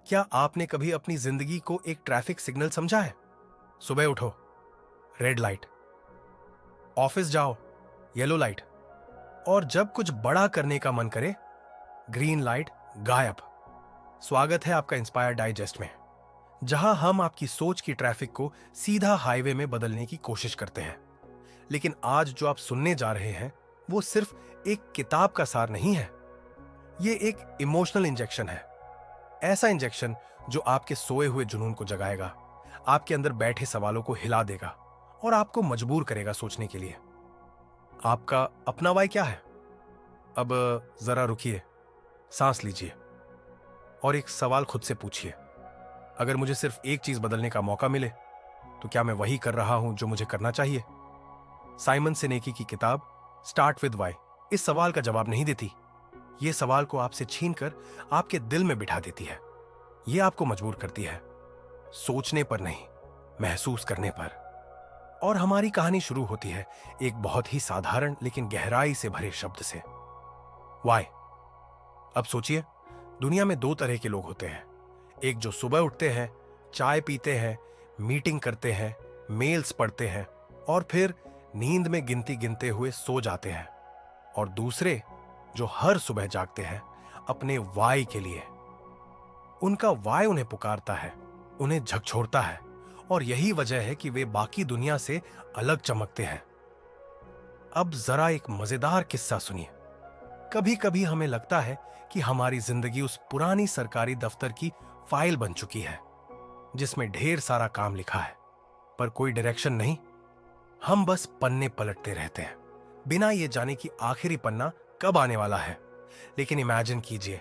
क्या आपने कभी अपनी जिंदगी को एक ट्रैफिक सिग्नल समझा है? सुबह उठो, रेड लाइट। ऑफिस जाओ, येलो लाइट। और जब कुछ बड़ा करने का मन करे, ग्रीन लाइट गायब। स्वागत है आपका इंस्पायर डाइजेस्ट में, जहां हम आपकी सोच की ट्रैफिक को सीधा हाईवे में बदलने की कोशिश करते हैं। लेकिन आज जो आप सुनने जा रहे हैं, वो सिर्फ एक किताब का सार नहीं है। ये एक इमोशनल इंजेक्शन है। ऐसा इंजेक्शन जो आपके सोए हुए जुनून को जगाएगा, आपके अंदर बैठे सवालों को हिला देगा और आपको मजबूर करेगा सोचने के लिए। आपका अपना वाई क्या है? अब जरा रुकिए, सांस लीजिए और एक सवाल खुद से पूछिए। अगर मुझे सिर्फ एक चीज बदलने का मौका मिले, तो क्या मैं वही कर रहा हूं जो मुझे करना चाहिए? साइमन सिनेकी की किताब स्टार्ट विद वाई इस सवाल का जवाब नहीं देती। यह सवाल को आपसे छीनकर आपके दिल में बिठा देती है। यह आपको मजबूर करती है, सोचने पर नहीं, महसूस करने पर। और हमारी कहानी शुरू होती है एक बहुत ही साधारण लेकिन गहराई से भरे शब्द से, वाई। अब सोचिए, दुनिया में दो तरह के लोग होते हैं। एक जो सुबह उठते हैं, चाय पीते हैं, मीटिंग करते हैं, मेल्स पढ़ते हैं और फिर नींद में गिनती गिनते हुए सो जाते हैं। और दूसरे जो हर सुबह जागते हैं अपने वाई के लिए। उनका वाई उन्हें पुकारता है, उन्हें झकझोरता है, और यही वजह है कि वे बाकी दुनिया से अलग चमकते हैं। अब जरा एक मजेदार किस्सा सुनिए। कभी कभी हमें लगता है कि हमारी जिंदगी उस पुरानी सरकारी दफ्तर की फाइल बन चुकी है, जिसमें ढेर सारा काम लिखा है पर कोई डायरेक्शन नहीं। हम बस पन्ने पलटते रहते हैं, बिना ये जाने कि आखिरी पन्ना कब आने वाला है। लेकिन इमेजिन कीजिए,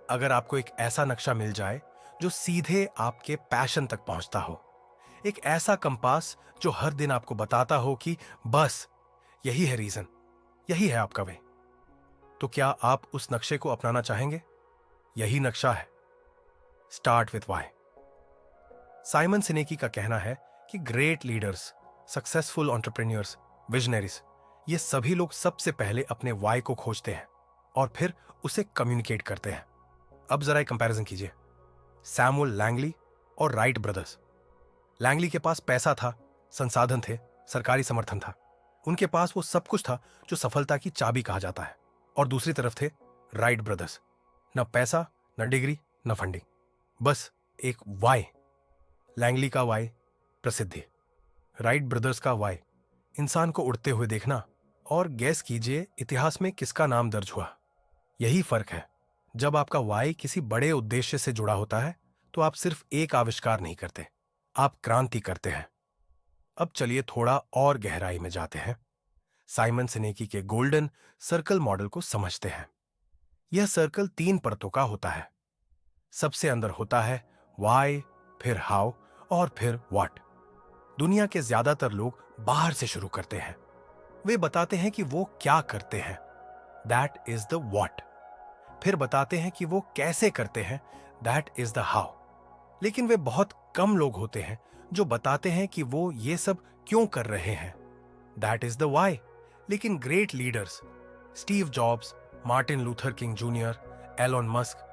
अगर आपको एक ऐसा नक्शा मिल जाए जो सीधे आपके पैशन तक पहुंचता हो, एक ऐसा कंपास जो हर दिन आपको बताता हो कि बस यही है रीजन, यही है आपका वे। तो क्या आप उस नक्शे को अपनाना चाहेंगे? यही नक्शा है स्टार्ट विथ वाई। साइमन सिनेकी का कहना है कि great leaders, successful entrepreneurs, visionaries, ये सभी लोग सबसे पहले अपने वाई को खोजते हैं और फिर उसे कम्युनिकेट करते हैं। अब जरा एक कंपैरिजन कीजिए, सैमुअल लैंगली और राइट ब्रदर्स। लैंगली के पास पैसा था, संसाधन थे, सरकारी समर्थन था। उनके पास वो सब कुछ था जो सफलता की चाबी कहा जाता है। और दूसरी तरफ थे राइट ब्रदर्स, न पैसा, न डिग्री, न फंडिंग, बस एक वाई। लैंगली का वाई प्रसिद्धि, राइट ब्रदर्स का वाई इंसान को उड़ते हुए देखना। और गैस कीजिए इतिहास में किसका नाम दर्ज हुआ। यही फर्क है, जब आपका वाई किसी बड़े उद्देश्य से जुड़ा होता है तो आप सिर्फ एक आविष्कार नहीं करते, आप क्रांति करते हैं। अब चलिए थोड़ा और गहराई में जाते हैं, साइमन सिनेकी के गोल्डन सर्कल मॉडल को समझते हैं। यह सर्कल 3 परतों का होता है। सबसे अंदर होता है वाई, फिर हाउ और फिर व्हाट। दुनिया के ज्यादातर लोग बाहर से शुरू करते हैं। वे बताते हैं कि वो क्या करते हैं, दैट इज द व्हाट। फिर बताते हैं कि वो कैसे करते हैं, दैट इज द हाउ। लेकिन वे बहुत कम लोग होते हैं जो बताते हैं कि वो ये सब क्यों कर रहे हैं, दैट इज द वाई। लेकिन great leaders, Steve Jobs, Martin Luther King junior, Elon Musk,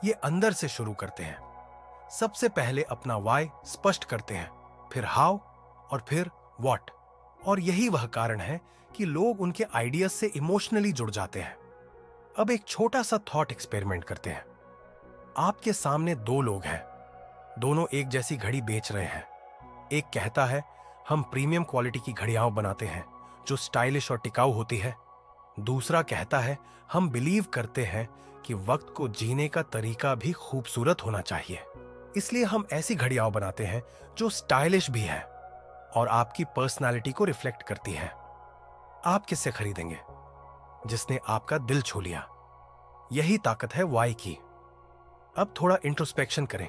ये अंदर से शुरू करते हैं। सबसे पहले अपना वाई स्पष्ट करते हैं, फिर हाउ और फिर व्हाट। और यही वह कारण है कि लोग उनके आइडियाज से इमोशनली जुड़ जाते हैं। अब एक छोटा सा थॉट एक्सपेरिमेंट करते हैं। आपके सामने 2 लोग हैं, दोनों एक जैसी घड़ी बेच रहे हैं। एक कहता है हम प्रीमियम क्वालिटी की घड़ियां बनाते हैं जो स्टाइलिश और टिकाऊ होती है। दूसरा कहता है हम बिलीव करते हैं कि वक्त को जीने का तरीका भी खूबसूरत होना चाहिए, इसलिए हम ऐसी घड़ियां बनाते हैं जो स्टाइलिश भी है और आपकी पर्सनालिटी को रिफ्लेक्ट करती है। आप किससे खरीदेंगे? जिसने आपका दिल छू लिया। यही ताकत है वाई की। अब थोड़ा इंट्रोस्पेक्शन करें।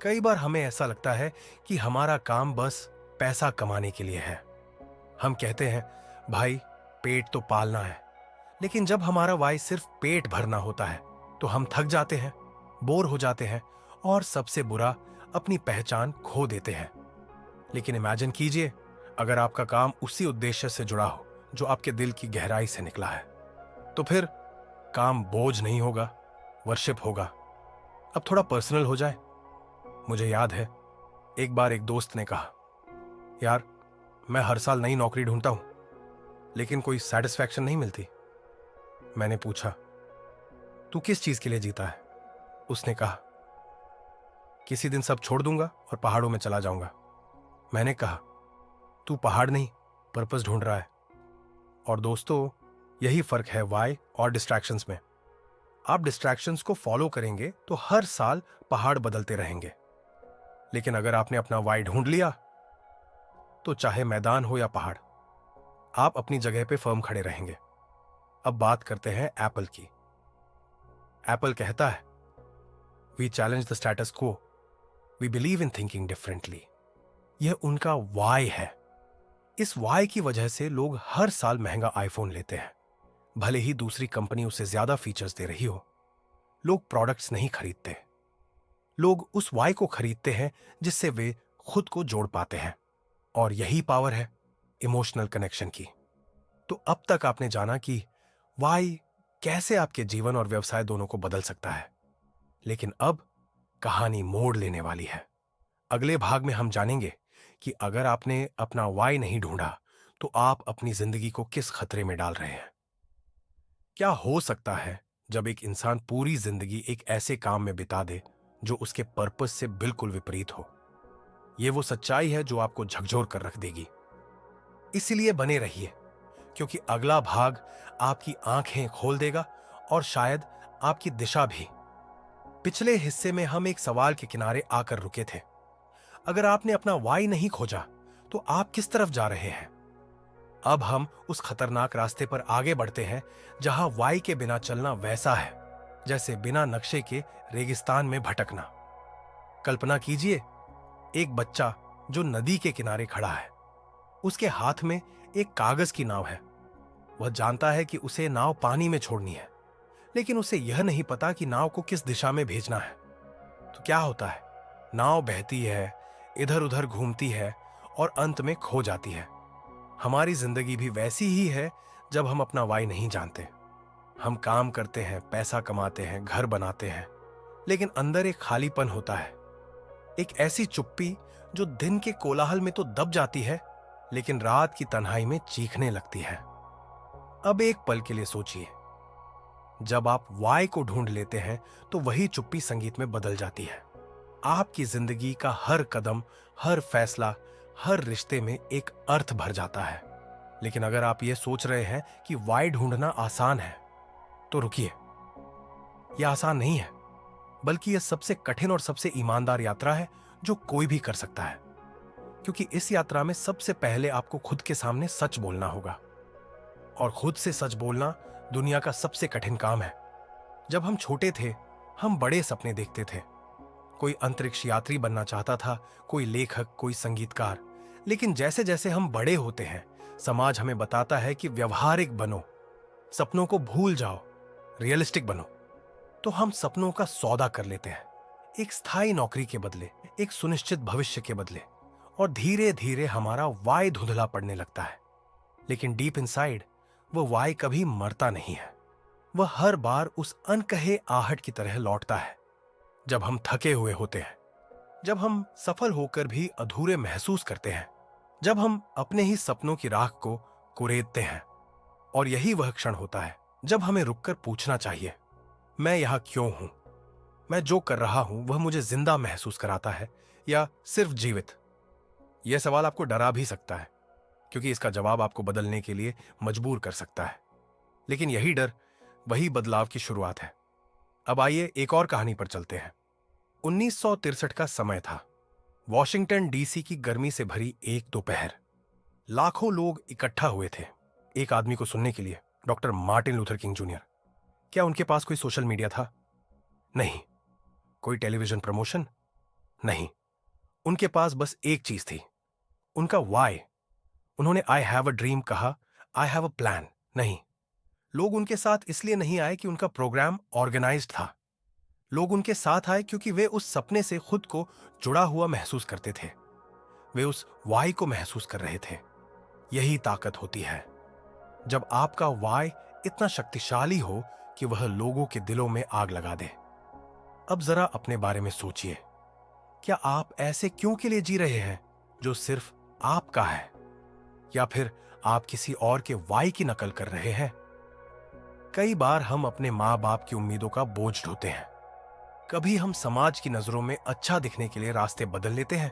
कई बार हमें ऐसा लगता है कि हमारा काम बस पैसा कमाने के लिए है। हम कहते हैं भाई पेट तो पालना है। लेकिन जब हमारा वाई सिर्फ पेट भरना होता है तो हम थक जाते हैं, बोर हो जाते हैं और सबसे बुरा, अपनी पहचान खो देते हैं। लेकिन इमेजिन कीजिए, अगर आपका काम उसी उद्देश्य से जुड़ा हो जो आपके दिल की गहराई से निकला है, तो फिर काम बोझ नहीं होगा, वर्शिप होगा। अब थोड़ा पर्सनल हो जाए। मुझे याद है एक बार एक दोस्त ने कहा, यार मैं हर साल नई नौकरी ढूंढता हूं लेकिन कोई सेटिस्फैक्शन नहीं मिलती। मैंने पूछा, तू किस चीज के लिए जीता है? उसने कहा, किसी दिन सब छोड़ दूंगा और पहाड़ों में चला जाऊंगा। मैंने कहा, तू पहाड़ नहीं पर्पस ढूंढ रहा है। और दोस्तों, यही फर्क है वाई और डिस्ट्रैक्शंस में। आप डिस्ट्रैक्शंस को फॉलो करेंगे तो हर साल पहाड़ बदलते रहेंगे, लेकिन अगर आपने अपना वाई ढूंढ लिया तो चाहे मैदान हो या पहाड़, आप अपनी जगह पे फर्म खड़े रहेंगे। अब बात करते हैं एप्पल की। एप्पल कहता है, we challenge the status quo, we believe in thinking differently. यह उनका वाई है। इस वाई की वजह से लोग हर साल महंगा आईफोन लेते हैं, भले ही दूसरी कंपनी उसे ज्यादा फीचर्स दे रही हो। लोग प्रोडक्ट्स नहीं खरीदते, लोग उस वाई को खरीदते हैं जिससे वे खुद को जोड़ पाते हैं। और यही पावर है इमोशनल कनेक्शन की। तो अब तक आपने जाना कि वाई कैसे आपके जीवन और व्यवसाय दोनों को बदल सकता है, लेकिन अब कहानी मोड़ लेने वाली है। अगले भाग में हम जानेंगे कि अगर आपने अपना वाई नहीं ढूंढा तो आप अपनी जिंदगी को किस खतरे में डाल रहे हैं। क्या हो सकता है जब एक इंसान पूरी जिंदगी एक ऐसे काम में बिता दे जो उसके पर्पस से बिल्कुल विपरीत हो। यह वो सच्चाई है जो आपको झकझोर कर रख देगी। इसीलिए बने रहिए, क्योंकि अगला भाग आपकी आंखें खोल देगा और शायद आपकी दिशा भी। पिछले हिस्से में हम एक सवाल के किनारे आकर रुके थे। अगर आपने अपना वाई नहीं खोजा तो आप किस तरफ जा रहे हैं? अब हम उस खतरनाक रास्ते पर आगे बढ़ते हैं जहां वाई के बिना चलना वैसा है जैसे बिना नक्शे के रेगिस्तान में भटकना। कल्पना कीजिए, एक बच्चा जो नदी के किनारे खड़ा है, उसके हाथ में एक कागज की नाव है। वह जानता है कि उसे नाव पानी में छोड़नी है, लेकिन उसे यह नहीं पता कि नाव को किस दिशा में भेजना है। तो क्या होता है? नाव बहती है, इधर उधर घूमती है और अंत में खो जाती है। हमारी जिंदगी भी वैसी ही है जब हम अपना वाई नहीं जानते। हम काम करते हैं, पैसा कमाते हैं, घर बनाते हैं, लेकिन अंदर एक खालीपन होता है, एक ऐसी चुप्पी जो दिन के कोलाहल में तो दब जाती है लेकिन रात की तन्हाई में चीखने लगती है। अब एक पल के लिए सोचिए, जब आप वाई को ढूंढ लेते हैं तो वही चुप्पी संगीत में बदल जाती है। आपकी जिंदगी का हर कदम, हर फैसला, हर रिश्ते में एक अर्थ भर जाता है। लेकिन अगर आप ये सोच रहे हैं कि वाई ढूंढना आसान है तो रुकिए, यह आसान नहीं है, बल्कि यह सबसे कठिन और सबसे ईमानदार यात्रा है जो कोई भी कर सकता है। क्योंकि इस यात्रा में सबसे पहले आपको खुद के सामने सच बोलना होगा, और खुद से सच बोलना दुनिया का सबसे कठिन काम है। जब हम छोटे थे, हम बड़े सपने देखते थे। कोई अंतरिक्ष यात्री बनना चाहता था, कोई लेखक, कोई संगीतकार। लेकिन जैसे जैसे हम बड़े होते हैं, समाज हमें बताता है कि व्यवहारिक बनो, सपनों को भूल जाओ, रियलिस्टिक बनो। तो हम सपनों का सौदा कर लेते हैं, एक स्थायी नौकरी के बदले, एक सुनिश्चित भविष्य के बदले, और धीरे धीरे हमारा वाई धुंधला पड़ने लगता है। लेकिन डीप इनसाइड वो वाई कभी मरता नहीं है। वह हर बार उस अनकहे आहट की तरह लौटता है जब हम थके हुए होते हैं, जब हम सफल होकर भी अधूरे महसूस करते हैं, जब हम अपने ही सपनों की राख को कुरेदते हैं। और यही वह क्षण होता है जब हमें रुककर पूछना चाहिए, मैं यहां क्यों हूं? मैं जो कर रहा हूं वह मुझे जिंदा महसूस कराता है या सिर्फ जीवित? यह सवाल आपको डरा भी सकता है, क्योंकि इसका जवाब आपको बदलने के लिए मजबूर कर सकता है। लेकिन यही डर वही बदलाव की शुरुआत है। अब आइए एक और कहानी पर चलते हैं। 1963 का समय था। वॉशिंगटन डीसी की गर्मी से भरी एक दोपहर। लाखों लोग इकट्ठा हुए थे एक आदमी को सुनने के लिए, doctor Martin Luther King junior. क्या उनके पास कोई सोशल मीडिया था? नहीं। कोई टेलीविजन प्रमोशन? नहीं। उनके पास बस एक चीज थी, उनका वाई। उन्होंने आई हैव अ ड्रीम कहा, आई हैव अ प्लान नहीं। लोग उनके साथ इसलिए नहीं आए कि उनका प्रोग्राम ऑर्गेनाइज्ड था। लोग उनके साथ आए क्योंकि वे उस सपने से खुद को जुड़ा हुआ महसूस करते थे। वे उस वाई को महसूस कर रहे थे। यही ताकत होती है, जब आपका वाई इतना शक्तिशाली हो कि वह लोगों के दिलों में आग लगा दे। अब जरा अपने बारे में सोचिए। क्या आप ऐसे क्यों के लिए जी रहे हैं जो सिर्फ आपका है, या फिर आप किसी और के वाई की नकल कर रहे हैं? कई बार हम अपने माँ बाप की उम्मीदों का बोझ ढोते हैं। कभी हम समाज की नजरों में अच्छा दिखने के लिए रास्ते बदल लेते हैं,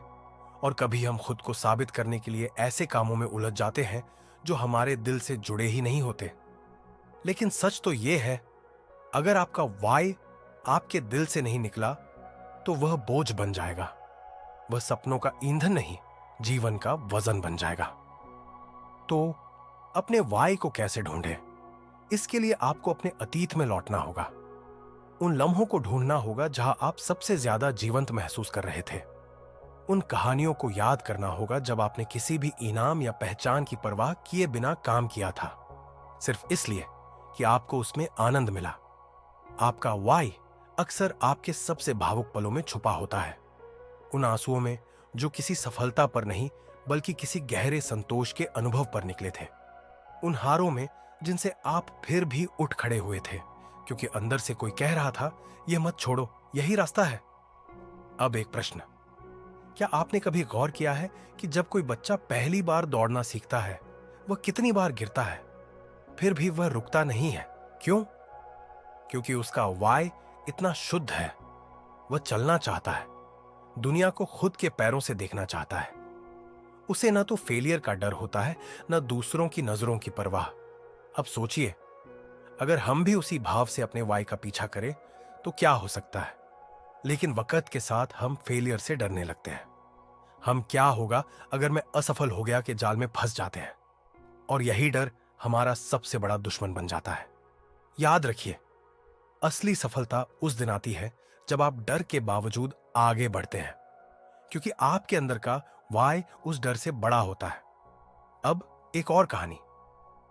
और कभी हम खुद को साबित करने के लिए ऐसे कामों में उलझ जाते हैं जो हमारे दिल से जुड़े ही नहीं होते। लेकिन सच तो यह है, अगर आपका वाई आपके दिल से नहीं निकला तो वह बोझ बन जाएगा। वह सपनों का ईंधन नहीं, जीवन का वजन बन जाएगा। तो अपने वाई को कैसे ढूंढें? इसके लिए आपको अपने अतीत में लौटना होगा। उन लम्हों को ढूंढना होगा जहां आप सबसे ज्यादा जीवंत महसूस कर रहे थे। उन कहानियों को याद करना होगा जब आपने किसी भी इनाम या पहचान की परवाह किए बिना काम किया था, सिर्फ इसलिए कि आपको उसमें आनंद मिला। आपका वाई अक्सर आपके सबसे भावुक पलों में छुपा होता है। उन आंसुओं में जो किसी सफलता पर नहीं बल्कि किसी गहरे संतोष के अनुभव पर निकले थे। उन हारों में जिनसे आप फिर भी उठ खड़े हुए थे, क्योंकि अंदर से कोई कह रहा था, यह मत छोड़ो, यही रास्ता है। अब एक प्रश्न, क्या आपने कभी गौर किया है कि जब कोई बच्चा पहली बार दौड़ना सीखता है, वह कितनी बार गिरता है, फिर भी वह रुकता नहीं है? क्यों? क्योंकि उसका वाई इतना शुद्ध है। वह चलना चाहता है, दुनिया को खुद के पैरों से देखना चाहता है। उसे न तो फेलियर का डर होता है, न दूसरों की नजरों की परवाह। अब सोचिए, अगर हम भी उसी भाव से अपने वाई का पीछा करें तो क्या हो सकता है? लेकिन वक्त के साथ हम फेलियर से डरने लगते हैं। हम क्या होगा अगर मैं असफल हो गया के जाल में फंस जाते हैं, और यही डर हमारा सबसे बड़ा दुश्मन बन जाता है। याद रखिए, असली सफलता उस दिन आती है जब आप डर के बावजूद आगे बढ़ते हैं, क्योंकि आपके अंदर का वाई उस डर से बड़ा होता है। अब एक और कहानी।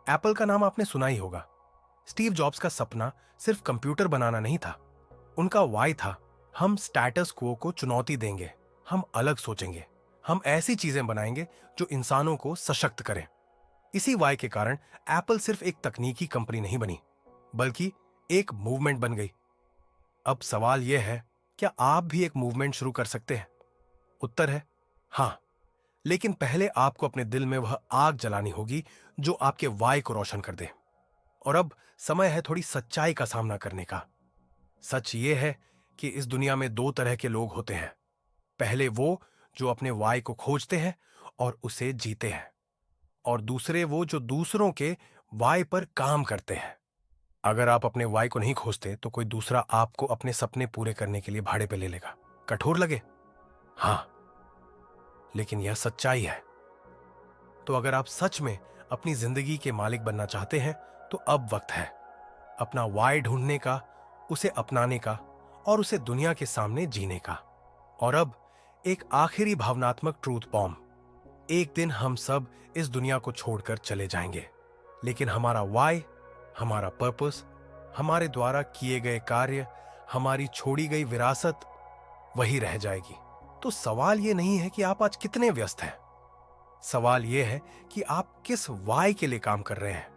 एप्पल का नाम आपने सुना ही होगा। स्टीव जॉब्स का सपना सिर्फ कंप्यूटर बनाना नहीं था। उनका वाई था, हम स्टेटस क्वो को चुनौती देंगे, हम अलग सोचेंगे, हम ऐसी चीजें बनाएंगे जो इंसानों को सशक्त करें। इसी वाई के कारण एप्पल सिर्फ एक तकनीकी कंपनी नहीं बनी, बल्कि एक मूवमेंट बन गई। अब सवाल यह है, क्या आप भी एक मूवमेंट शुरू कर सकते हैं? उत्तर है हां, लेकिन पहले आपको अपने दिल में वह आग जलानी होगी जो आपके वाई को रोशन कर दे। और अब समय है थोड़ी सच्चाई का सामना करने का। सच यह है कि इस दुनिया में दो तरह के लोग होते हैं। पहले वो जो अपने वाई को खोजते हैं और उसे जीते हैं, और दूसरे वो जो दूसरों के वाई पर काम करते हैं। अगर आप अपने वाई को नहीं खोजते तो कोई दूसरा आपको अपने सपने पूरे करने के लिए भाड़े पे ले लेगा। कठोर लगे? हां, लेकिन यह सच्चाई है। तो अगर आप सच में अपनी जिंदगी के मालिक बनना चाहते हैं तो अब वक्त है अपना वाई ढूंढने का, उसे अपनाने का, और उसे दुनिया के सामने जीने का। और अब एक आखिरी भावनात्मक ट्रूथ बॉम्ब। एक दिन हम सब इस दुनिया को छोड़कर चले जाएंगे, लेकिन हमारा वाई, हमारा पर्पस, हमारे द्वारा किए गए कार्य, हमारी छोड़ी गई विरासत वही रह जाएगी। तो सवाल यह नहीं है कि आप आज कितने व्यस्त हैं, सवाल यह है कि आप किस वाई के लिए काम कर रहे हैं।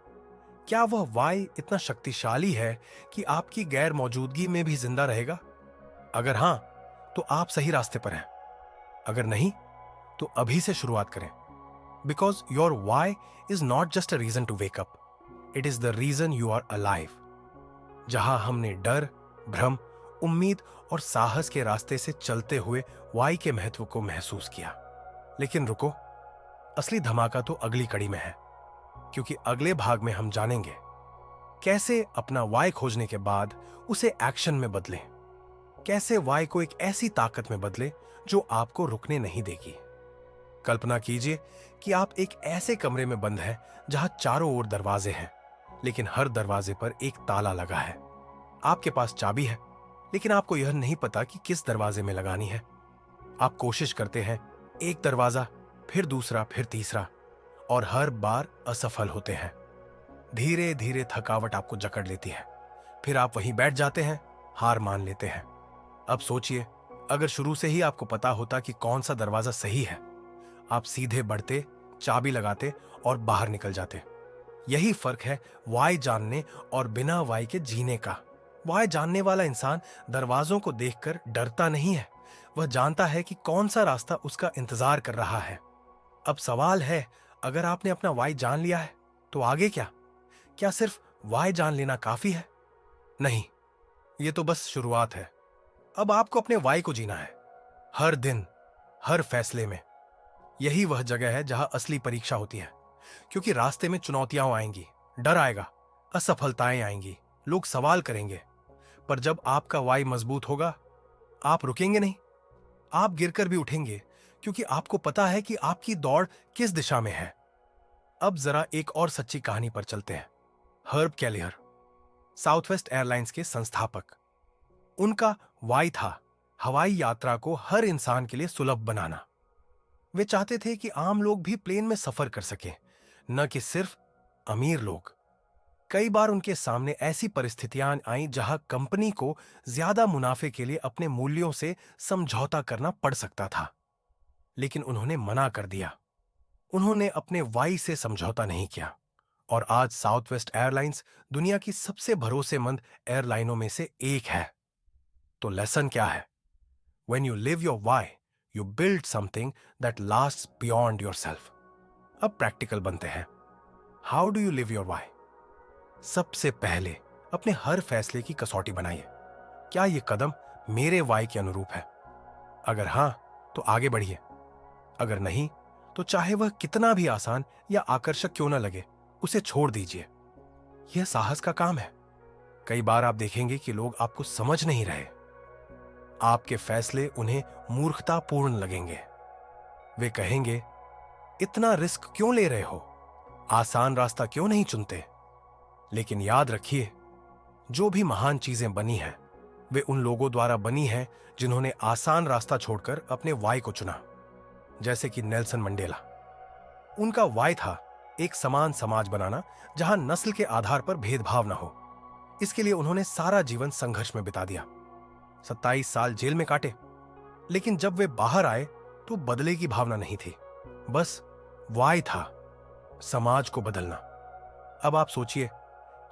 क्या वह वाई इतना शक्तिशाली है कि आपकी गैर मौजूदगी में भी जिंदा रहेगा? अगर हां, तो आप सही रास्ते पर हैं। अगर नहीं, तो अभी से शुरुआत करें। Because your why is not just a reason to wake up, it is the reason you are alive. जहां हमने डर, भ्रम, उम्मीद और साहस के रास्ते से चलते हुए वाई के महत्व को महसूस किया। लेकिन रुको, असली धमाका तो अगली कड़ी में है, क्योंकि अगले भाग में हम जानेंगे कैसे अपना वाई खोजने के बाद उसे एक्शन में बदलें, कैसे वाई को एक ऐसी ताकत में बदले जो आपको रुकने नहीं देगी। कल्पना कीजिए कि आप एक ऐसे कमरे में बंद हैं जहां चारों ओर दरवाजे हैं, लेकिन हर दरवाजे पर एक ताला लगा है। आपके पास चाबी है, लेकिन आपको यह नहीं पता कि किस दरवाजे में लगानी है। आप कोशिश करते हैं, एक दरवाजा, फिर दूसरा, फिर तीसरा, और हर बार असफल होते हैं। धीरे धीरे थकावट आपको जकड़ लेती है, फिर आप वहीं बैठ जाते हैं, हार मान लेते हैं। अब सोचिए, अगर शुरू से ही आपको पता होता कि कौन सा दरवाजा सही है, आप सीधे बढ़ते, चाबी लगाते और बाहर निकल जाते। यही फर्क है वाई जानने और बिना वाई के जीने का। वाई जानने वाला इंसान दरवाजों को देखकर डरता नहीं है, वह जानता है कि कौन सा रास्ता उसका इंतजार कर रहा है। अब सवाल है, अगर आपने अपना वाई जान लिया है तो आगे क्या? क्या सिर्फ वाई जान लेना काफी है? नहीं, ये तो बस शुरुआत है। अब आपको अपने वाई को जीना है, हर दिन, हर फैसले में। यही वह जगह है जहां असली परीक्षा होती है, क्योंकि रास्ते में चुनौतियां आएंगी, डर आएगा, असफलताएं आएंगी, लोग सवाल करेंगे। पर जब आपका वाई मजबूत होगा, आप रुकेंगे नहीं, आप गिरकर भी उठेंगे, क्योंकि आपको पता है कि आपकी दौड़ किस दिशा में है। अब जरा एक और सच्ची कहानी पर चलते हैं। हर्ब कैलियर, साउथवेस्ट एयरलाइंस के संस्थापक। उनका वाई था हवाई यात्रा को हर इंसान के लिए सुलभ बनाना। वे चाहते थे कि आम लोग भी प्लेन में सफर कर सकें, न कि सिर्फ अमीर लोग। कई बार उनके सामने ऐसी परिस्थितियां आईं जहां कंपनी को ज्यादा मुनाफे के लिए अपने मूल्यों से समझौता करना पड़ सकता था, लेकिन उन्होंने मना कर दिया। उन्होंने अपने वाई से समझौता नहीं किया, और आज साउथवेस्ट एयरलाइंस दुनिया की सबसे भरोसेमंद एयरलाइनों में से एक है। तो लेसन क्या है? When you live your why, you build something that lasts beyond yourself. अब प्रैक्टिकल बनते हैं। How do you live your why? सबसे पहले अपने हर फैसले की कसौटी बनाइए। क्या यह कदम मेरे वाई के अनुरूप है? अगर हां, तो आगे बढ़िए। अगर नहीं, तो चाहे वह कितना भी आसान या आकर्षक क्यों न लगे, उसे छोड़ दीजिए। यह साहस का काम है। कई बार आप देखेंगे कि लोग आपको समझ नहीं रहे। आपके फैसले उन्हें मूर्खतापूर्ण लगेंगे। वे कहेंगे, इतना रिस्क क्यों ले रहे हो? आसान रास्ता क्यों नहीं चुनते? लेकिन याद रखिए, जो भी महान चीजें बनी हैं, वे उन लोगों द्वारा बनी हैं जिन्होंने आसान रास्ता छोड़कर अपने वाई को चुना। जैसे कि नेल्सन मंडेला। उनका वाई था एक समान समाज बनाना जहां नस्ल के आधार पर भेदभाव न हो। इसके लिए उन्होंने सारा जीवन संघर्ष में बिता दिया, 27 साल जेल में काटे। लेकिन जब वे बाहर आए तो बदले की भावना नहीं थी, बस वाई था, समाज को बदलना। अब आप सोचिए,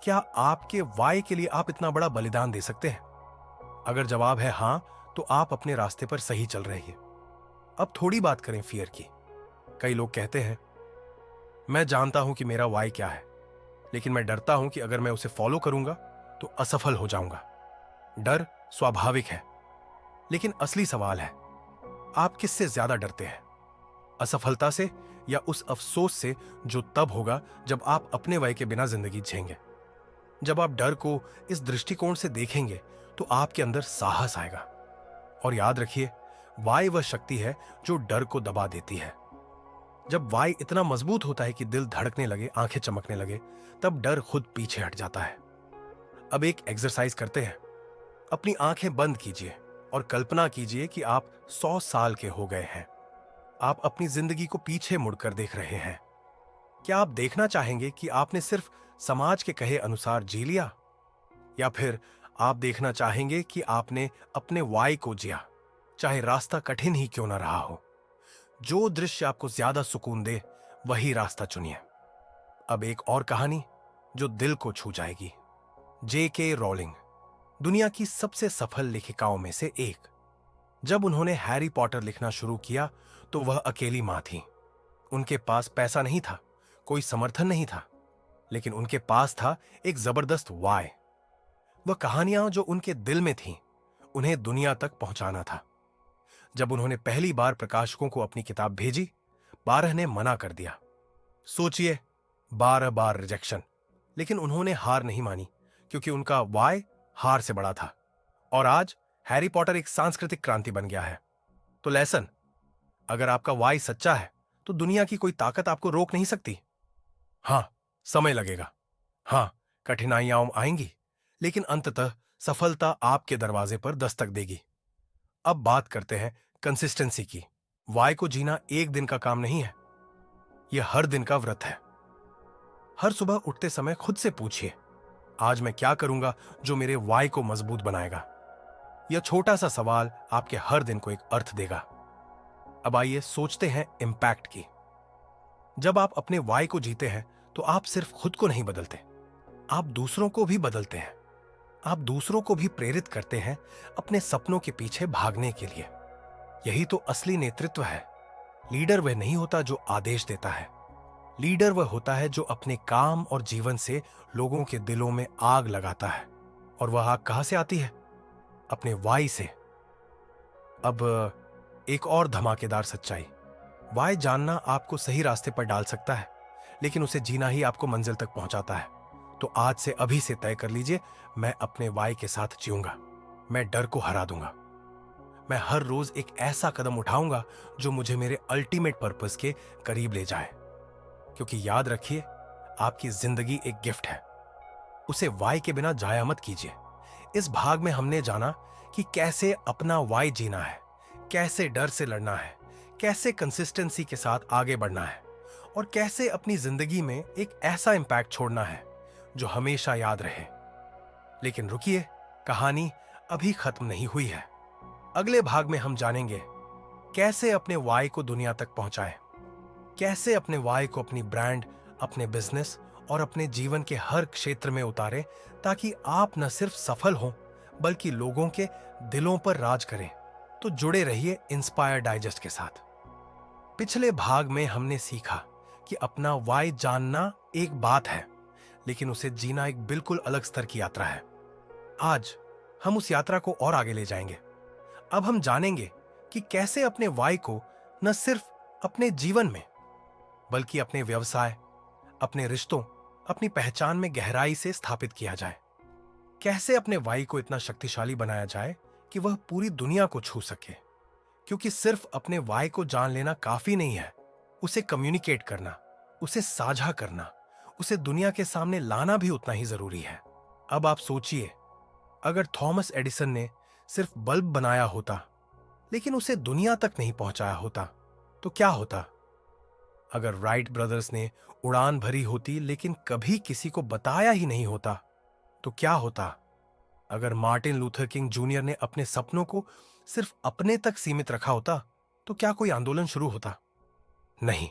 क्या आपके वाई के लिए आप इतना बड़ा बलिदान दे सकते हैं? अगर जवाब है हां, तो आप अपने रास्ते पर सही चल रहे हैं। अब थोड़ी बात करें फियर की। कई लोग कहते हैं, मैं जानता हूं कि मेरा वाई क्या है, लेकिन मैं डरता हूं कि अगर मैं उसे फॉलो करूंगा तो असफल हो जाऊंगा। डर स्वाभाविक है, लेकिन असली सवाल है, आप किससे ज्यादा डरते हैं? असफलता से या उस अफसोस से जो तब होगा जब आप अपने वाई के बिना जिंदगी जिएंगे? जब आप डर को इस दृष्टिकोण से देखेंगे तो आपके अंदर साहस आएगा। और याद रखिए, वाई वह शक्ति है जो डर को दबा देती है। जब वाई इतना मजबूत होता है कि दिल धड़कने लगे, आंखें चमकने लगे, तब डर खुद पीछे हट जाता है। अब एक एक्सरसाइज करते हैं। अपनी आंखें बंद कीजिए और कल्पना कीजिए कि आप 100 साल के हो गए हैं। आप अपनी जिंदगी को पीछे मुड़कर देख रहे हैं। क्या आप देखना चाहेंगे कि आपने सिर्फ समाज के कहे अनुसार जी लिया, या फिर आप देखना चाहेंगे कि आपने अपने वाई को जिया, चाहे रास्ता कठिन ही क्यों ना रहा हो? जो दृश्य आपको ज्यादा सुकून दे, वही रास्ता चुनिए। अब एक और कहानी जो दिल को छू जाएगी। J.K. रोलिंग, दुनिया की सबसे सफल लेखिकाओं में से एक। जब उन्होंने हैरी पॉटर लिखना शुरू किया तो वह अकेली मां थी। उनके पास पैसा नहीं था, कोई समर्थन नहीं था, लेकिन उनके पास था एक जबरदस्त वाई। वह कहानियां जो उनके दिल में थीं, उन्हें दुनिया तक पहुंचाना था। जब उन्होंने पहली बार प्रकाशकों को अपनी किताब भेजी, 12 ने मना कर दिया। सोचिए, 12 बार रिजेक्शन। लेकिन उन्होंने हार नहीं मानी, क्योंकि उनका वाई हार से बड़ा था। और आज हैरी पॉटर एक सांस्कृतिक क्रांति बन गया है। तो लेसन, अगर आपका वाई सच्चा है तो दुनिया की कोई ताकत आपको रोक नहीं सकती। हां, समय लगेगा, हां, कठिनाइयां आएंगी, लेकिन अंततः सफलता आपके दरवाजे पर दस्तक देगी। अब बात करते हैं कंसिस्टेंसी की। वाई को जीना एक दिन का काम नहीं है, यह हर दिन का व्रत है। हर सुबह उठते समय खुद से पूछिए, आज मैं क्या करूंगा जो मेरे वाई को मजबूत बनाएगा? यह छोटा सा सवाल आपके हर दिन को एक अर्थ देगा। अब आइए सोचते हैं इंपैक्ट की। जब आप अपने वाई को जीते हैं तो आप सिर्फ खुद को नहीं बदलते, आप दूसरों को भी बदलते हैं। आप दूसरों को भी प्रेरित करते हैं अपने सपनों के पीछे भागने के लिए। यही तो असली नेतृत्व है। लीडर वह नहीं होता जो आदेश देता है। लीडर वह होता है जो अपने काम और जीवन से लोगों के दिलों में आग लगाता है। और वह आग कहां से आती है? अपने वाई से। अब एक और धमाकेदार सच्चाई। वाई जानना आपको सही रास्ते पर डाल सकता है, लेकिन उसे जीना ही आपको मंजिल तक पहुंचाता है। तो आज से अभी से तय कर लीजिए, मैं अपने वाई के साथ जीऊंगा। मैं डर को हरा दूंगा। मैं हर रोज एक ऐसा कदम उठाऊंगा जो मुझे मेरे अल्टीमेट पर्पस के करीब ले जाए। क्योंकि याद रखिए, आपकी जिंदगी एक गिफ्ट है। उसे वाई के बिना जाया मत कीजिए। इस भाग में हमने जाना कि कैसे अपना वाई जीना है, कैसे डर से लड़ना है, कैसे कंसिस्टेंसी के साथ आगे बढ़ना है, और कैसे अपनी जिंदगी में एक ऐसा इंपैक्ट छोड़ना है जो हमेशा याद रहे। लेकिन रुकिए, कहानी अभी खत्म नहीं हुई है। अगले भाग में हम जानेंगे कैसे अपने वाई को दुनिया तक पहुंचाएं, कैसे अपने वाई को अपनी ब्रांड, अपने बिजनेस और अपने जीवन के हर क्षेत्र में उतारें, ताकि आप न सिर्फ सफल हों बल्कि लोगों के दिलों पर राज करें। तो जुड़े रहिए इंस्पायर डाइजेस्ट के साथ। पिछले भाग में हमने सीखा कि अपना वाई जानना एक बात है, लेकिन उसे जीना एक बिल्कुल अलग स्तर की यात्रा है। आज हम उस यात्रा को और आगे ले जाएंगे। अब हम जानेंगे कि कैसे अपने वाई को न सिर्फ अपने जीवन में बल्कि अपने व्यवसाय, अपने रिश्तों, अपनी पहचान में गहराई से स्थापित किया जाए। कैसे अपने वाई को इतना शक्तिशाली बनाया जाए कि वह पूरी दुनिया को छू सके। क्योंकि सिर्फ अपने वाई को जान लेना काफी नहीं है, उसे कम्युनिकेट करना, उसे साझा करना, उसे दुनिया के सामने लाना भी उतना ही जरूरी है। अब आप सोचिए, अगर थॉमस एडिसन ने सिर्फ बल्ब बनाया होता लेकिन उसे दुनिया तक नहीं पहुंचाया होता, तो क्या होता? अगर राइट ब्रदर्स ने उड़ान भरी होती लेकिन कभी किसी को बताया ही नहीं होता, तो क्या होता? अगर मार्टिन लूथर किंग जूनियर ने अपने सपनों को सिर्फ अपने तक सीमित रखा होता, तो क्या कोई आंदोलन शुरू होता? नहीं,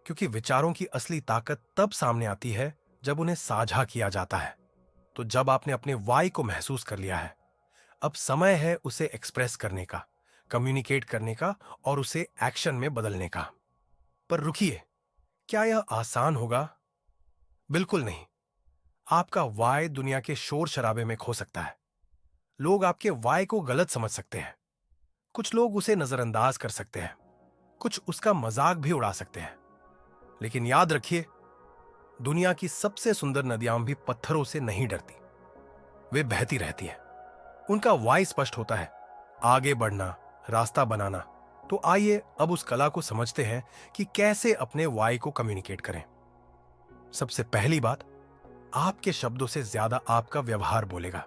क्योंकि विचारों की असली ताकत तब सामने आती है जब उन्हें साझा किया जाता है। तो जब आपने अपने वाई को महसूस कर लिया है, अब समय है उसे एक्सप्रेस करने का, कम्युनिकेट करने का और उसे एक्शन में बदलने का। पर रुकिए, क्या यह आसान होगा? बिल्कुल नहीं। आपका वाई दुनिया के शोर शराबे में खो सकता है। लोग आपके वाई को गलत समझ सकते हैं। कुछ लोग उसे नजरअंदाज कर सकते हैं, कुछ उसका मजाक भी उड़ा सकते हैं। लेकिन याद रखिए, दुनिया की सबसे सुंदर नदियां भी पत्थरों से नहीं डरती, वे बहती रहती हैं। उनका वाई स्पष्ट होता है, आगे बढ़ना, रास्ता बनाना। तो आइए अब उस कला को समझते हैं कि कैसे अपने वाई को कम्युनिकेट करें। सबसे पहली बात, आपके शब्दों से ज्यादा आपका व्यवहार बोलेगा।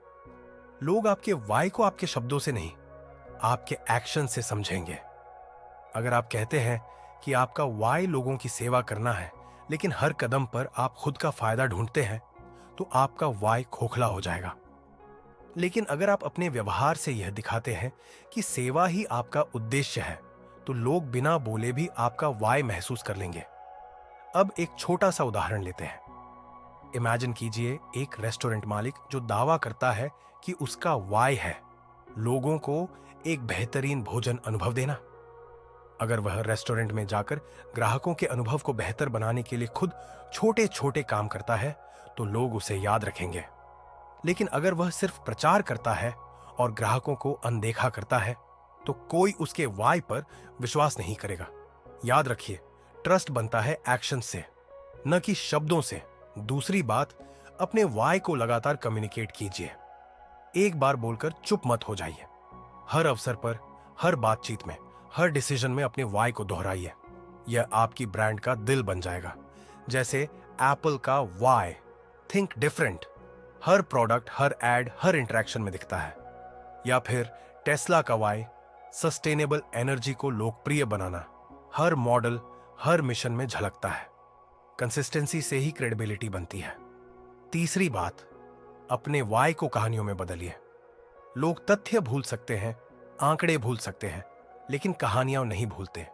लोग आपके वाई को आपके शब्दों से नहीं, आपके एक्शन से समझेंगे। अगर आप कहते हैं कि आपका वाई लोगों की सेवा करना है, लेकिन हर कदम पर आप खुद का फायदा ढूंढते हैं, तो आपका वाई खोखला हो जाएगा। लेकिन अगर आप अपने व्यवहार से यह दिखाते हैं कि सेवा ही आपका उद्देश्य है, तो लोग बिना बोले भी आपका वाई महसूस कर लेंगे। अब एक छोटा सा उदाहरण लेते हैं। इमेजिन कीजिए एक रेस्टोरेंट मालिक जो दावा करता है कि उसका वाई है लोगों को एक बेहतरीन भोजन अनुभव देना। अगर वह रेस्टोरेंट में जाकर ग्राहकों के अनुभव को बेहतर बनाने के लिए खुद छोटे छोटे काम करता है, तो लोग उसे याद रखेंगे। लेकिन अगर वह सिर्फ प्रचार करता है और ग्राहकों को अनदेखा करता है, तो कोई उसके वाई पर विश्वास नहीं करेगा। याद रखिए, ट्रस्ट बनता है एक्शन से, न कि शब्दों से। दूसरी बात, अपने वाई को लगातार कम्युनिकेट कीजिए। एक बार बोलकर चुप मत हो जाइए। हर अवसर पर, हर बातचीत में, हर डिसीजन में अपने वाई को दोहराइए। यह आपकी ब्रांड का दिल बन जाएगा। जैसे एप्पल का वाई, थिंक डिफरेंट, हर प्रोडक्ट, हर एड, हर इंटरेक्शन में दिखता है। या फिर टेस्ला का वाई, सस्टेनेबल एनर्जी को लोकप्रिय बनाना, हर मॉडल, हर मिशन में झलकता है। कंसिस्टेंसी से ही क्रेडिबिलिटी बनती है। तीसरी बात, अपने वाई को कहानियों में बदलिए। लोग तथ्य भूल सकते हैं, आंकड़े भूल सकते हैं, लेकिन कहानियां नहीं भूलते।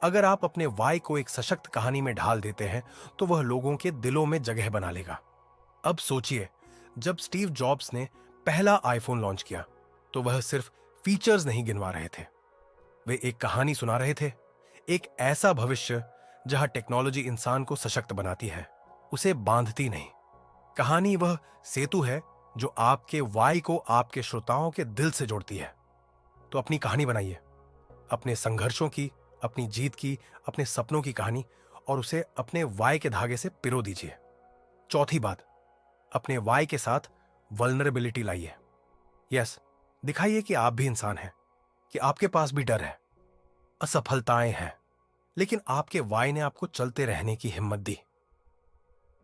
अगर आप अपने वाई को एक सशक्त कहानी में ढाल देते हैं, तो वह लोगों के दिलों में जगह बना लेगा। अब सोचिए, जब स्टीव जॉब्स ने पहला आईफोन लॉन्च किया तो वह सिर्फ फीचर्स नहीं गिनवा रहे थे, वे एक कहानी सुना रहे थे। एक ऐसा भविष्य जहां टेक्नोलॉजी इंसान को सशक्त बनाती है, उसे बांधती नहीं। कहानी वह सेतु है जो आपके वाई को आपके श्रोताओं के दिल से जोड़ती है। तो अपनी कहानी बनाइए, अपने संघर्षों की, अपनी जीत की, अपने सपनों की कहानी, और उसे अपने वाई के धागे से पिरो दीजिए। चौथी बात, अपने वाई के साथ वल्नरेबिलिटी लाइए। यस, दिखाइए कि आप भी इंसान हैं, कि आपके पास भी डर है, असफलताएं हैं, लेकिन आपके वाई ने आपको चलते रहने की हिम्मत दी।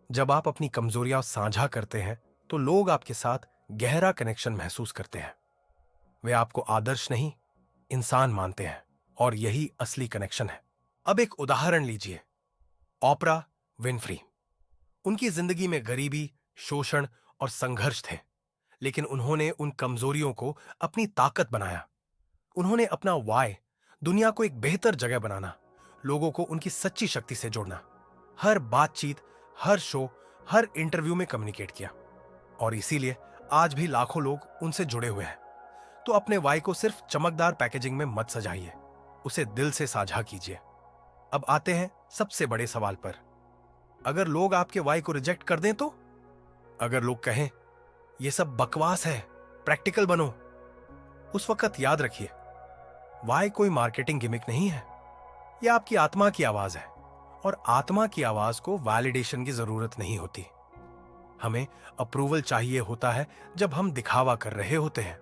जब आप अपनी कमजोरियां साझा करते हैं तो लोग आपके साथ गहरा कनेक्शन महसूस करते हैं। वे आपको आदर्श नहीं, इंसान मानते हैं, और यही असली कनेक्शन है। अब एक उदाहरण लीजिए, ओपरा विनफ्री। उनकी जिंदगी में गरीबी, शोषण और संघर्ष थे, लेकिन उन्होंने उन कमजोरियों को अपनी ताकत बनाया। उन्होंने अपना वाई, दुनिया को एक बेहतर जगह बनाना, लोगों को उनकी सच्ची शक्ति से जोड़ना, हर बातचीत, हर शो, हर इंटरव्यू में कम्युनिकेट किया। और इसीलिए आज भी लाखों लोग उनसे जुड़े हुए हैं। तो अपने वाई को सिर्फ चमकदार पैकेजिंग में मत सजाइए, उसे दिल से साझा कीजिए। अब आते हैं सबसे बड़े सवाल पर। अगर लोग आपके वाई को रिजेक्ट कर दें तो? अगर लोग कहें यह सब बकवास है, प्रैक्टिकल बनो, उस वक्त याद रखिए, वाई कोई मार्केटिंग गिमिक नहीं है, यह आपकी आत्मा की आवाज है। और आत्मा की आवाज को वैलिडेशन की जरूरत नहीं होती। हमें अप्रूवल चाहिए होता है जब हम दिखावा कर रहे होते हैं।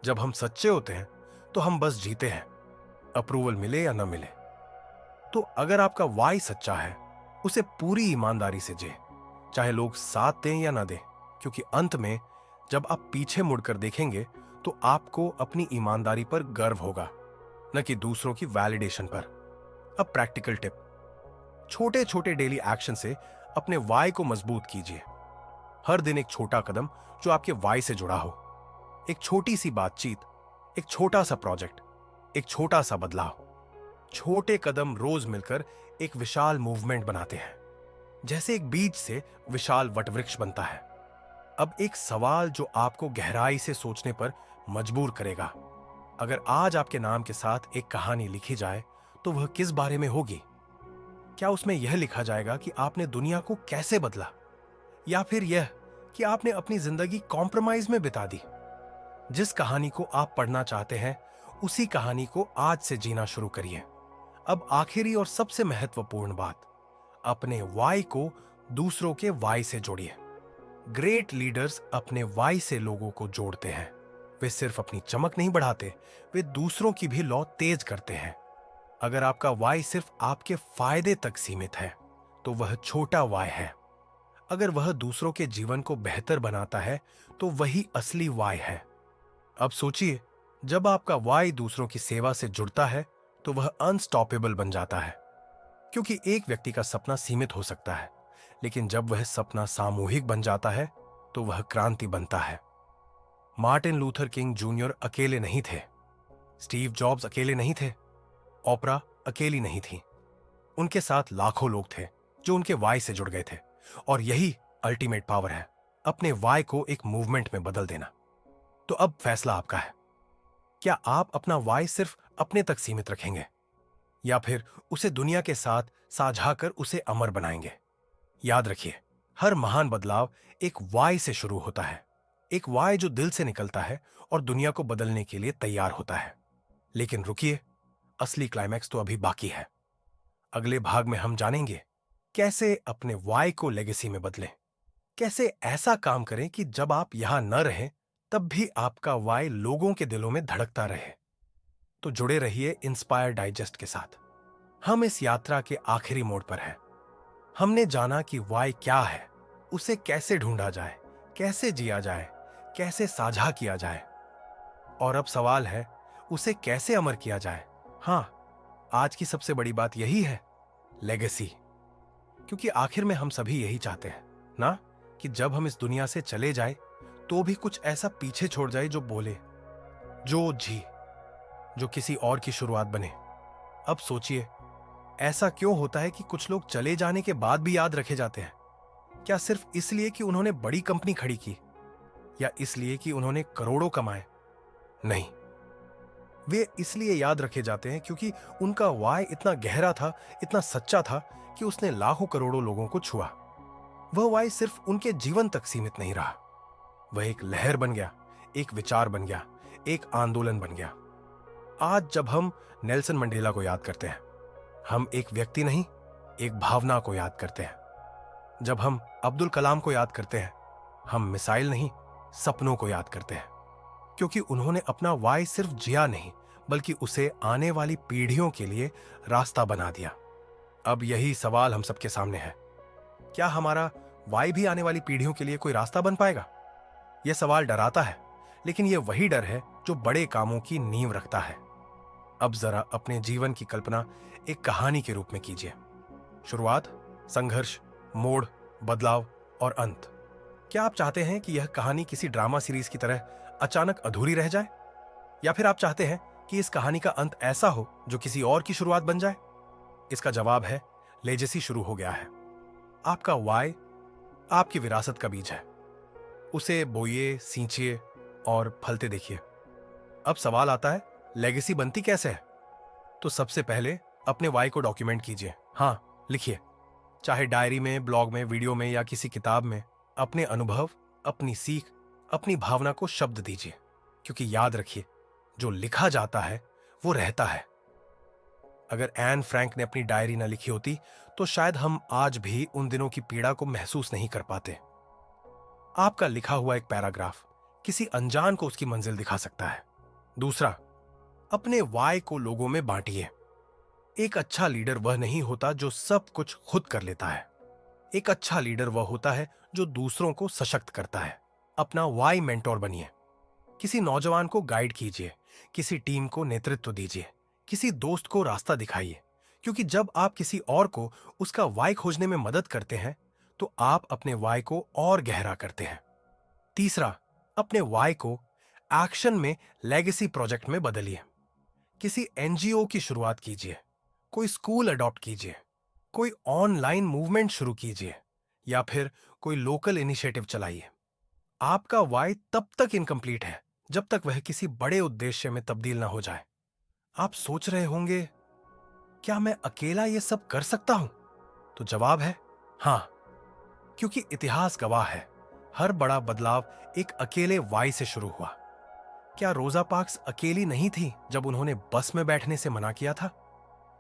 जब हम सच्चे होते हैं तो हम बस जीते हैं, अप्रूवल मिले या न मिले। तो अगर आपका वाई सच्चा है, उसे पूरी ईमानदारी से जिए, चाहे लोग साथ दें या ना दें, क्योंकि अंत में जब आप पीछे मुड़कर देखेंगे तो आपको अपनी ईमानदारी पर गर्व होगा, न कि दूसरों की वैलिडेशन पर। अब प्रैक्टिकल टिप, छोटे छोटे डेली एक्शन से अपने वाई को मजबूत कीजिए। हर दिन एक छोटा कदम जो आपके वाई से जुड़ा हो, एक छोटी सी बातचीत, एक छोटा सा प्रोजेक्ट, एक छोटा सा बदलाव। छोटे कदम रोज मिलकर एक विशाल मूवमेंट बनाते हैं, जैसे एक बीज से विशाल वटवृक्ष बनता है। अब एक सवाल जो आपको गहराई से सोचने पर मजबूर करेगा, अगर आज आपके नाम के साथ एक कहानी लिखी जाए तो वह किस बारे में होगी? क्या उसमें यह लिखा जाएगा कि आपने दुनिया को कैसे बदला, या फिर यह कि आपने अपनी जिंदगी कॉम्प्रोमाइज में बिता दी? जिस कहानी को आप पढ़ना चाहते हैं, उसी कहानी को आज से जीना शुरू करिए। अब आखिरी और सबसे महत्वपूर्ण बात, अपने वाई को दूसरों के वाई से जोड़िए। ग्रेट लीडर्स अपने वाई से लोगों को जोड़ते हैं। वे सिर्फ अपनी चमक नहीं बढ़ाते, वे दूसरों की भी लौ तेज करते हैं। अगर आपका वाई सिर्फ आपके फायदे तक सीमित है तो वह छोटा वाई है। अगर वह दूसरों के जीवन को बेहतर बनाता है तो वही असली वाई है। अब सोचिए, जब आपका वाई दूसरों की सेवा से जुड़ता है तो वह अनस्टॉपेबल बन जाता है। क्योंकि एक व्यक्ति का सपना सीमित हो सकता है, लेकिन जब वह सपना सामूहिक बन जाता है तो वह क्रांति बनता है। मार्टिन लूथर किंग जूनियर अकेले नहीं थे, स्टीव जॉब्स अकेले नहीं थे, ओपरा अकेली नहीं थी। उनके साथ लाखों लोग थे जो उनके वाई से जुड़ गए थे। और यही अल्टीमेट पावर है, अपने वाई को एक मूवमेंट में बदल देना। तो अब फैसला आपका है, क्या आप अपना वाई सिर्फ अपने तक सीमित रखेंगे या फिर उसे दुनिया के साथ साझा कर उसे अमर बनाएंगे? याद रखिए, हर महान बदलाव एक वाई से शुरू होता है, एक वाई जो दिल से निकलता है और दुनिया को बदलने के लिए तैयार होता है। लेकिन रुकिए, असली क्लाइमैक्स तो अभी बाकी है। अगले भाग में हम जानेंगे कैसे अपने वाई को लेगेसी में बदलें, कैसे ऐसा काम करें कि जब आप यहां न रहें तब भी आपका वाई लोगों के दिलों में धड़कता रहे। तो जुड़े रहिए इंस्पायर डाइजेस्ट के साथ। हम इस यात्रा के आखिरी मोड़ पर हैं। हमने जाना कि वाई क्या है, उसे कैसे ढूंढा जाए, कैसे जिया जाए, कैसे साझा किया जाए, और अब सवाल है उसे कैसे अमर किया जाए। हां, आज की सबसे बड़ी बात यही है, लेगेसी। क्योंकि आखिर में हम सभी यही चाहते हैं ना, कि जब हम इस दुनिया से चले जाएं तो भी कुछ ऐसा पीछे छोड़ जाए जो बोले, जो किसी और की शुरुआत बने। अब सोचिए, ऐसा क्यों होता है कि कुछ लोग चले जाने के बाद भी याद रखे जाते हैं? क्या सिर्फ इसलिए कि उन्होंने बड़ी कंपनी खड़ी की, या इसलिए कि उन्होंने करोड़ों कमाए? नहीं, वे इसलिए याद रखे जाते हैं क्योंकि उनका वाय इतना गहरा था, इतना सच्चा था कि उसने लाखों करोड़ों लोगों को छुआ। वह वाय सिर्फ उनके जीवन तक सीमित नहीं रहा, वह एक लहर बन गया, एक विचार बन गया, एक आंदोलन बन गया। आज जब हम नेल्सन मंडेला को याद करते हैं, हम एक व्यक्ति नहीं, एक भावना को याद करते हैं। जब हम अब्दुल कलाम को याद करते हैं, हम मिसाइल नहीं, सपनों को याद करते हैं, क्योंकि उन्होंने अपना वाय सिर्फ जिया नहीं, बल्कि उसे आने वाली पीढ़ियों के लिए रास्ता बना दिया। अब यही सवाल हम सबके सामने है, क्या हमारा वाय भी आने वाली पीढ़ियों के लिए कोई रास्ता बन पाएगा? यह सवाल डराता है, लेकिन यह वही डर है जो बड़े कामों की नींव रखता है। अब जरा अपने जीवन की कल्पना एक कहानी के रूप में कीजिए। शुरुआत, संघर्ष, मोड़, बदलाव और अंत। क्या आप चाहते हैं कि यह कहानी किसी ड्रामा सीरीज की तरह अचानक अधूरी रह जाए, या फिर आप चाहते हैं कि इस कहानी का अंत ऐसा हो जो किसी और की शुरुआत बन जाए? इसका जवाब है, लेजेसी शुरू हो गया है। आपका वाय आपकी विरासत का बीज है। उसे बोइए, सींचिए और फलते देखिए। अब सवाल आता है, लेगेसी बनती कैसे है? तो सबसे पहले अपने वाय को डॉक्यूमेंट कीजिए। हाँ, लिखिए, चाहे डायरी में, ब्लॉग में, वीडियो में या किसी किताब में। अपने अनुभव, अपनी सीख, अपनी भावना को शब्द दीजिए, क्योंकि याद रखिए, जो लिखा जाता है वो रहता है। अगर एन फ्रैंक ने अपनी डायरी न लिखी होती तो शायद हम आज भी उन दिनों की पीड़ा को महसूस नहीं कर पाते। आपका लिखा हुआ एक पैराग्राफ किसी अनजान को उसकी मंजिल दिखा सकता है। दूसरा, अपने वाय को लोगों में बांटिए। एक अच्छा लीडर वह नहीं होता जो सब कुछ खुद कर लेता है। एक अच्छा लीडर वह होता है जो दूसरों को सशक्त करता है। अपना वाई मेंटोर बनिए। किसी नौजवान को गाइड कीजिए, किसी टीम को नेतृत्व दीजिए, किसी दोस्त को रास्ता दिखाइए, क्योंकि जब आप किसी और को उसका वाई खोजने में मदद करते हैं तो आप अपने वाई को और गहरा करते हैं। तीसरा, अपने वाई को एक्शन में लेगेसी प्रोजेक्ट में बदलिए। किसी एनजीओ की शुरुआत कीजिए, कोई स्कूल अडॉप्ट कीजिए, कोई ऑनलाइन मूवमेंट शुरू कीजिए, या फिर कोई लोकल इनिशिएटिव चलाइए। आपका वाई तब तक इनकम्प्लीट है जब तक वह किसी बड़े उद्देश्य में तब्दील ना हो जाए। आप सोच रहे होंगे, क्या मैं अकेला ये सब कर सकता हूं? तो जवाब है हां, क्योंकि इतिहास गवाह है, हर बड़ा बदलाव एक अकेले वाई से शुरू हुआ। क्या रोजा पार्क्स अकेली नहीं थी जब उन्होंने बस में बैठने से मना किया था?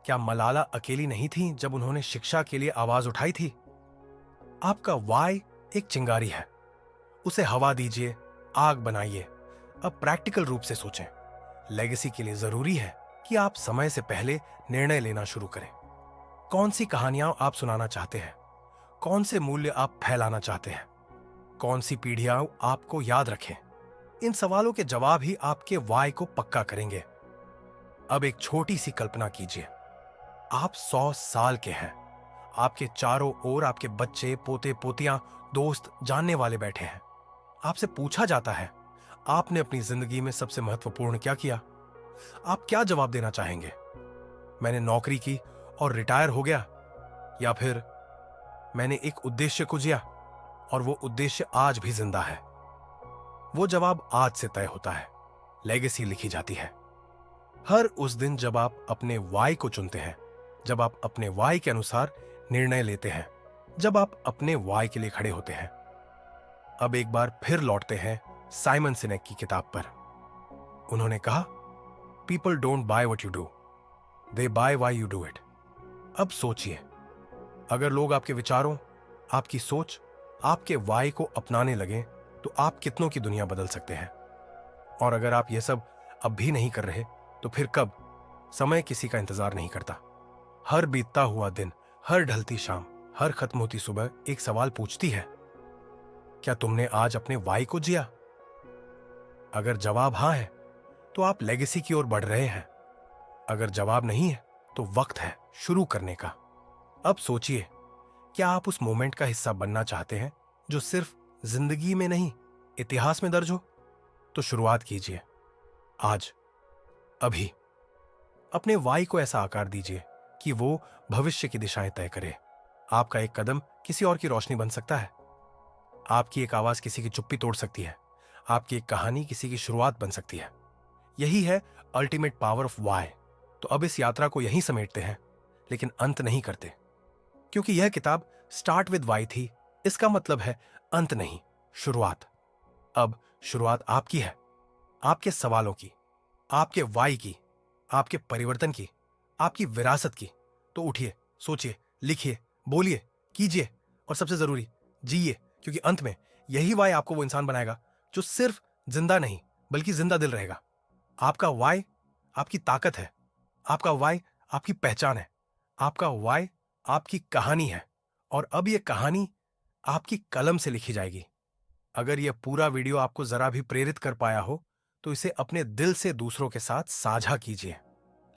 क्या मलाला अकेली नहीं थी जब उन्होंने शिक्षा के लिए आवाज उठाई थी? आपका वाई एक चिंगारी है, उसे हवा दीजिए, आग बनाइए। अब प्रैक्टिकल रूप से सोचें। लेगेसी के लिए जरूरी है कि आप समय से पहले निर्णय लेना शुरू करें। कौन सी कहानियां आप सुनाना चाहते हैं? कौन से मूल्य आप फैलाना चाहते हैं? कौन सी पीढ़ियां आपको याद रखें? इन सवालों के जवाब ही आपके वाई को पक्का करेंगे। अब एक छोटी सी कल्पना कीजिए, आप 100 साल के हैं। आपके चारों ओर आपके बच्चे, पोते पोतियां, दोस्त, जानने वाले बैठे हैं। आपसे पूछा जाता है, आपने अपनी जिंदगी में सबसे महत्वपूर्ण क्या किया? आप क्या जवाब देना चाहेंगे? मैंने नौकरी की और रिटायर हो गया, या फिर मैंने एक उद्देश्य को जिया और वो उद्देश्य आज भी जिंदा है? वो जवाब आज से तय होता है। लेगेसी लिखी जाती है हर उस दिन जब आप अपने वाई को चुनते हैं, जब आप अपने वाई के अनुसार निर्णय लेते हैं, जब आप अपने वाई के लिए खड़े होते हैं। अब एक बार फिर लौटते हैं साइमन सिनेक की किताब पर। उन्होंने कहा, people don't buy what you do, they buy why you do it. अब सोचिए, अगर लोग आपके विचारों, आपकी सोच, आपके वाई को अपनाने लगें तो आप कितनों की दुनिया बदल सकते हैं। और अगर आप यह सब अब भी नहीं कर रहे तो फिर कब? समय किसी का इंतजार नहीं करता। हर बीतता हुआ दिन, हर ढलती शाम, हर खत्म होती सुबह एक सवाल पूछती है, क्या तुमने आज अपने वाई को जिया? अगर जवाब हां है तो आप लेगेसी की ओर बढ़ रहे हैं। अगर जवाब नहीं है तो वक्त है शुरू करने का। अब सोचिए, क्या आप उस मोमेंट का हिस्सा बनना चाहते हैं जो सिर्फ जिंदगी में नहीं, इतिहास में दर्ज हो? तो शुरुआत कीजिए आज, अभी। अपने वाई को ऐसा आकार दीजिए कि वो भविष्य की दिशाएं तय करे। आपका एक कदम किसी और की रोशनी बन सकता है। आपकी एक आवाज किसी की चुप्पी तोड़ सकती है, आपकी एक कहानी किसी की शुरुआत बन सकती है। यही है अल्टीमेट पावर ऑफ वाई। तो अब इस यात्रा को यहीं समेटते हैं, लेकिन अंत नहीं करते, क्योंकि यह किताब स्टार्ट विद वाई थी। इसका मतलब है अंत नहीं, शुरुआत। अब शुरुआत आपकी है, आपके सवालों की, आपके वाई की, आपके परिवर्तन की, आपकी विरासत की। तो उठिए, सोचिए, लिखिए, बोलिए, कीजिए, और सबसे जरूरी, जिए, क्योंकि अंत में यही वाई आपको वो इंसान बनाएगा जो सिर्फ जिंदा नहीं बल्कि जिंदा दिल रहेगा। आपका वाई आपकी ताकत है, आपका वाई आपकी पहचान है, आपका वाई आपकी कहानी है। और अब यह कहानी आपकी कलम से लिखी जाएगी। अगर यह पूरा वीडियो आपको जरा भी प्रेरित कर पाया हो तो इसे अपने दिल से दूसरों के साथ साझा कीजिए,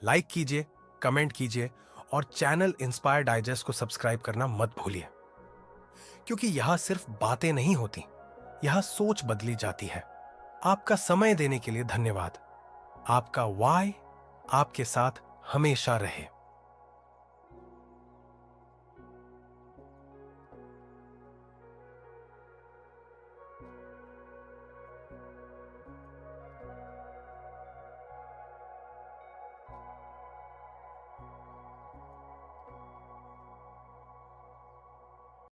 लाइक कीजिए, कमेंट कीजिए, और चैनल इंस्पायर डाइजेस्ट को सब्सक्राइब करना मत भूलिए, क्योंकि यहां सिर्फ बातें नहीं होती, यहां सोच बदली जाती है। आपका समय देने के लिए धन्यवाद। आपका वाई आपके साथ हमेशा रहे।